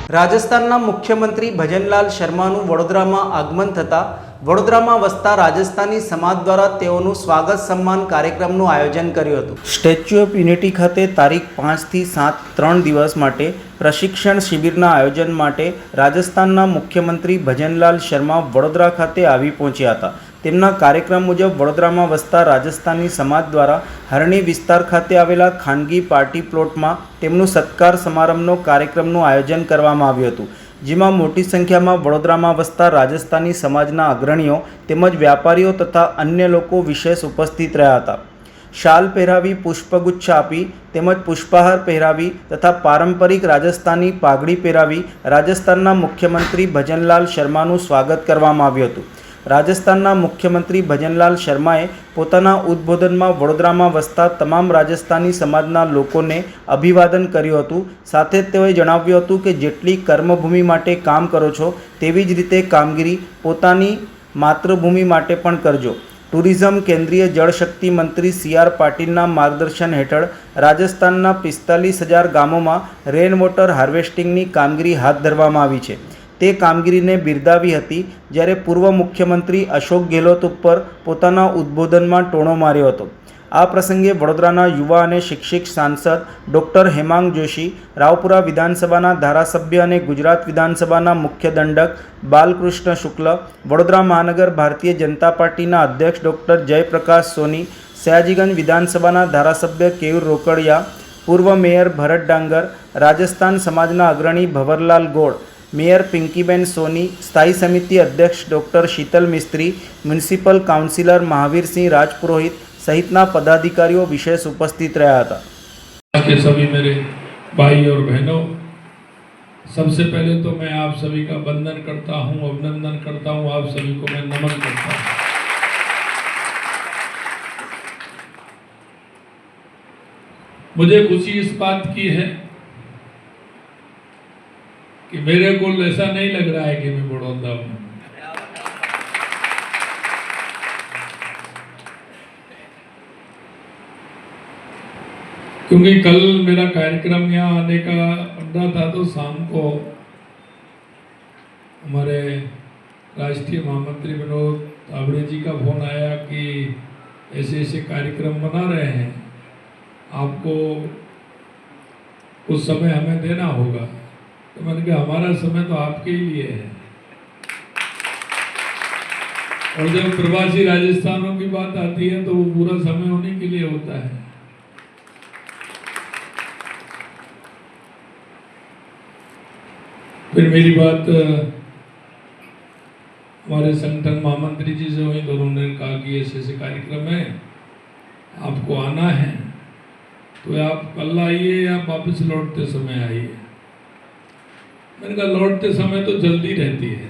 રાજસ્થાનના મુખ્યમંત્રી ભજનલાલ શર્માનું વડોદરામાં આગમન થતાં વડોદરામાં વસતા રાજસ્થાની સમાજ દ્વારા તેઓનું સ્વાગત સન્માન કાર્યક્રમનું આયોજન કર્યું હતું। સ્ટેચ્યુ ઓફ યુનિટી ખાતે તારીખ 5 થી 7 3 દિવસ માટે પ્રશિક્ષણ શિબિરના આયોજન માટે રાજસ્થાનના મુખ્યમંત્રી ભજનલાલ શર્મા વડોદરા ખાતે આવી પહોંચ્યા હતા। તેમના કાર્યક્રમ મુજબ વડોદરામાં વસતા રાજસ્થાની સમાજ દ્વારા હરણી વિસ્તાર ખાતે આવેલા ખાનગી પાર્ટી પ્લોટમાં તેમનું સત્કાર સમારંભનો કાર્યક્રમનું આયોજન કરવામાં આવ્યું હતું, જેમાં મોટી સંખ્યામાં વડોદરામાં વસતા રાજસ્થાની સમાજના અગ્રણીઓ તેમજ વ્યાપારીઓ તથા અન્ય લોકો વિશેષ ઉપસ્થિત રહ્યા હતા। શાલ પહેરાવી, પુષ્પગુચ્છ આપી તેમજ પુષ્પહાર પહેરાવી તથા પારંપરિક રાજસ્થાની પાઘડી પહેરાવી રાજસ્થાનના મુખ્યમંત્રી ભજનલાલ શર્માનું સ્વાગત કરવામાં આવ્યું હતું। રાજસ્થાનના મુખ્યમંત્રી ભજનલાલ શર્માએ પોતાના ઉદ્બોધનમાં વડોદરામાં વસતા તમામ રાજસ્થાની સમાજના લોકોને અભિવાદન કર્યું હતું। સાથે જ તેઓએ જણાવ્યું હતું કે જેટલી કર્મભૂમિ માટે કામ કરો છો તેવી જ રીતે કામગીરી પોતાની માતૃભૂમિ માટે પણ કરજો। ટુરિઝમ કેન્દ્રીય જળશક્તિ મંત્રી CR પાટીલના માર્ગદર્શન હેઠળ રાજસ્થાનના 45,000 ગામોમાં રેન વોટર હાર્વેસ્ટિંગની કામગીરી હાથ ધરવામાં આવી છે। તે કામગીરીને બિરદાવી હતી, જ્યારે પૂર્વ મુખ્યમંત્રી અશોક ગેહલોત ઉપર પોતાના ઉદ્બોધનમાં ટોણો માર્યો હતો। આ પ્રસંગે વડોદરાના યુવા અને શિક્ષિત સાંસદ ડૉક્ટર હેમાંગ જોશી, રાવપુરા વિધાનસભાના ધારાસભ્ય અને ગુજરાત વિધાનસભાના મુખ્ય દંડક બાલકૃષ્ણ શુક્લ, વડોદરા મહાનગર ભારતીય જનતા પાર્ટીના અધ્યક્ષ ડૉક્ટર જયપ્રકાશ સોની, સયાજીગંજ વિધાનસભાના ધારાસભ્ય કેયુર રોકડિયા, પૂર્વ મેયર ભરત ડાંગર, રાજસ્થાન સમાજના અગ્રણી ભંવરલાલ ગોળ, મેયર પિંકીબેન સોની, સ્થાયી સમિતિ અધ્યક્ષ ડૉક્ટર શીતલ મિસ્ત્રી, મ્યુનિસિપલ કાઉન્સિલર મહાવીરસિંહ રાજપુરોહિત सहितना पदाधिकारियों विशेष उपस्थित रहा था। के सभी मेरे भाई और बहनों, सबसे पहले तो मैं आप सभी का वंदन करता हूं, अभिनंदन करता हूं, आप सभी को मैं नमन करता हूं। मुझे खुशी इस बात की है कि मेरे को ऐसा नहीं लग रहा है कि मैं बड़ौदा हूं। क्योंकि कल मेरा कार्यक्रम यहाँ आने का पड़ा था, तो शाम को हमारे राष्ट्रीय महामंत्री विनोद तावड़े जी का फोन आया कि ऐसे ऐसे कार्यक्रम बना रहे हैं, आपको कुछ समय हमें देना होगा। तो मैंने कहा हमारा समय तो आपके ही लिए है। और जब प्रवासी राजस्थानों की बात आती है तो वो पूरा समय उन्हीं के लिए होता है। फिर मेरी बात हमारे संगठन महामंत्री जी से हुई, तो उन्होंने कहा कि ऐसे कार्यक्रम है, आपको आना है तो आप कल आइए या वापस लौटते समय आइए। मैंने कहा लौटते समय तो जल्दी रहती है,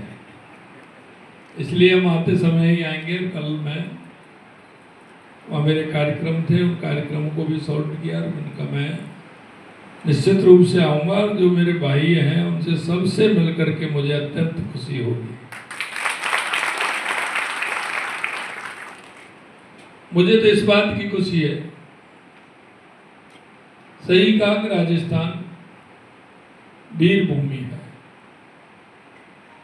इसलिए हम आते समय ही आएंगे। कल मैं वहाँ मेरे कार्यक्रम थे, उन कार्यक्रमों को भी सॉल्व किया और मैंने कहा मैं निश्चित रूप से आऊँगा। जो मेरे भाई हैं उनसे सबसे मिलकर के मुझे अत्यंत खुशी होगी। मुझे तो इस बात की खुशी है, सही कहा कि राजस्थान वीर भूमि है,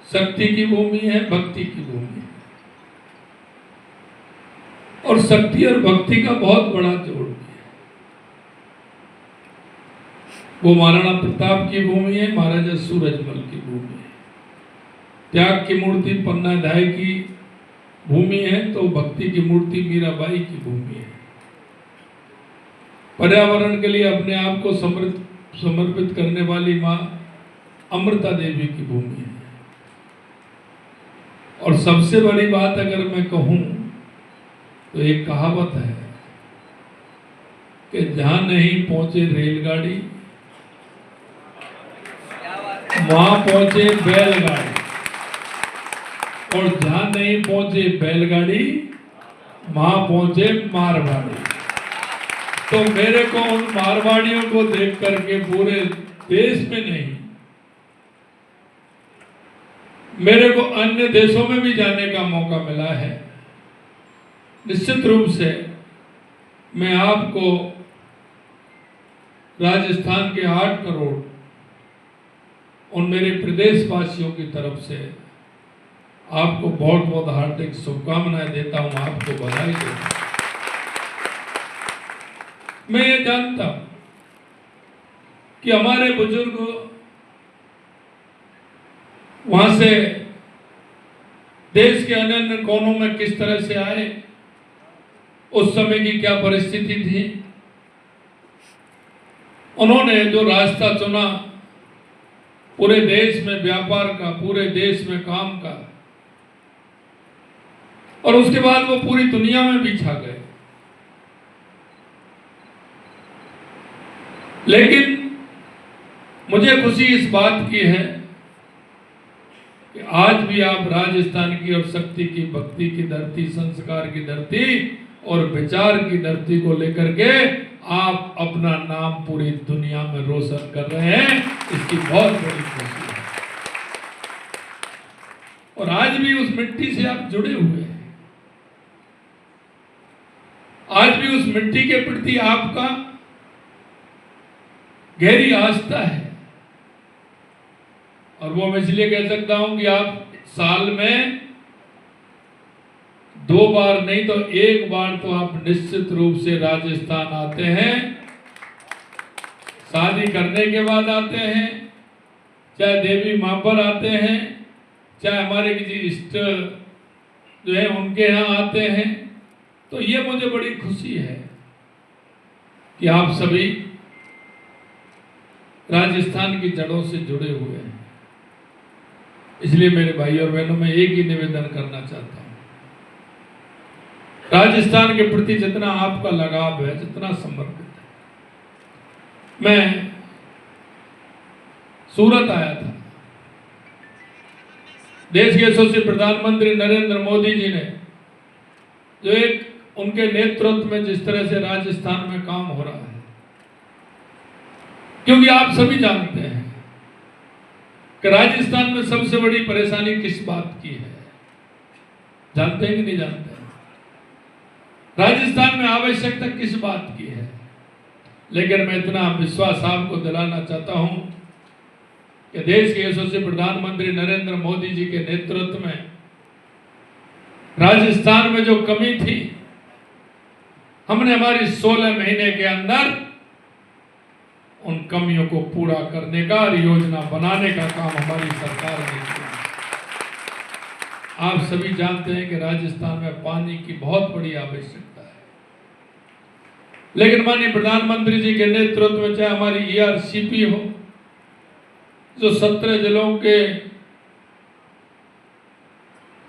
शक्ति की भूमि है, भक्ति की भूमि है, और शक्ति और भक्ति का बहुत बड़ा जोड़ है। वो महाराणा प्रताप की भूमि है, महाराजा सूरजमल की भूमि है, त्याग की मूर्ति पन्ना धाय की भूमि है, तो भक्ति की मूर्ति मीराबाई की भूमि है। पर्यावरण के लिए अपने आप को समर्पित करने वाली माँ अमृता देवी की भूमि है। और सबसे बड़ी बात अगर मैं कहूँ तो एक कहावत है कि जहां नहीं पहुंचे रेलगाड़ी वहां पहुंचे बैलगाड़ी, और जहां नहीं पहुंचे बैलगाड़ी वहां पहुंचे मारवाड़ी। तो मेरे को उन मारवाड़ियों को देख करके पूरे देश में नहीं, मेरे को अन्य देशों में भी जाने का मौका मिला है। निश्चित रूप से मैं आपको राजस्थान के 8 करोड़ उन मेरे प्रदेशवासियों की तरफ से आपको बहुत बहुत हार्दिक शुभकामनाएं देता हूं, आपको बधाई देता हूं। मैं ये जानता हूं कि हमारे बुजुर्ग वहां से देश के अन्य अन्य कोनों में किस तरह से आए, उस समय की क्या परिस्थिति थी, उन्होंने जो रास्ता चुना पूरे देश में व्यापार का, पूरे देश में काम का, और उसके बाद वो पूरी दुनिया में भी छा गए। लेकिन मुझे खुशी इस बात की है कि आज भी आप राजस्थान की और शक्ति की, भक्ति की धरती, संस्कार की धरती और विचार की धरती को लेकर के आप अपना नाम पूरी दुनिया में रोशन कर रहे हैं। इसकी बहुत बड़ी खुशी है। और आज भी उस मिट्टी से आप जुड़े हुए हैं। आज भी उस मिट्टी के प्रति आपका गहरी आस्था है। और वो मैं इसलिए कह सकता हूं कि आप साल में 2 बार नहीं तो 1 बार तो आप निश्चित रूप से राजस्थान आते हैं। शादी करने के बाद आते हैं, चाहे देवी मां पर आते हैं, चाहे हमारे किसी इष्ट जो है उनके यहाँ आते हैं। तो ये मुझे बड़ी खुशी है कि आप सभी राजस्थान की जड़ों से जुड़े हुए हैं। इसलिए मेरे भाई और बहनों, मैं एक ही निवेदन करना चाहता हूं, राजस्थान के प्रति जितना आपका लगाव है, जितना समर्पित है। मैं सूरत आया था, देश के यशस्वी प्रधानमंत्री नरेंद्र मोदी जी ने जो एक उनके नेतृत्व में जिस तरह से राजस्थान में काम हो रहा है, क्योंकि आप सभी जानते हैं कि राजस्थान में सबसे बड़ी परेशानी किस बात की है, जानते हैं कि नहीं जानते हैं? राजस्थान में आवश्यकता किस बात की है? लेकिन मैं इतना विश्वास आपको दिलाना चाहता हूं कि देश के यशस्वी प्रधानमंत्री नरेंद्र मोदी जी के नेतृत्व में राजस्थान में जो कमी थी, हमने हमारी 16 महीने के अंदर उन कमियों को पूरा करने का और योजना बनाने का काम हमारी सरकार ने किया। आप सभी जानते हैं कि राजस्थान में पानी की बहुत बड़ी आवश्यकता है, लेकिन माननीय प्रधानमंत्री जी के नेतृत्व में चाहे हमारी ERCP हो, जो 17 जिलों के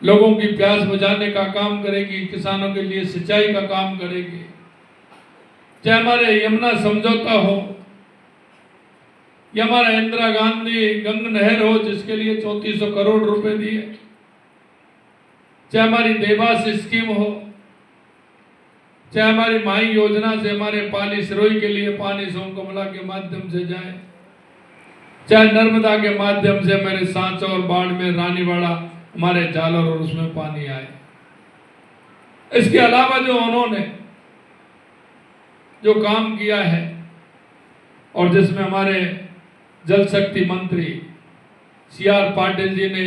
लोगों की प्यास बुझाने का काम करेगी, किसानों के लिए सिंचाई का काम करेगी, चाहे हमारे यमुना समझौता हो, या हमारा इंदिरा गांधी गंग नहर हो जिसके लिए 3400 करोड़ रुपए दिए, चाहे हमारी देवास स्कीम हो, चाहे हमारी माई योजना से हमारे पाली सिरोही के लिए पानी सोम कमला के माध्यम से जाए, चाहे नर्मदा के माध्यम से हमारे सांचौर और बाड़मेर, रानीवाड़ा, हमारे जालौर और उसमें पानी आए। इसके अलावा जो उन्होंने जो काम किया है और जिसमें हमारे जल शक्ति मंत्री CR पाटिल जी ने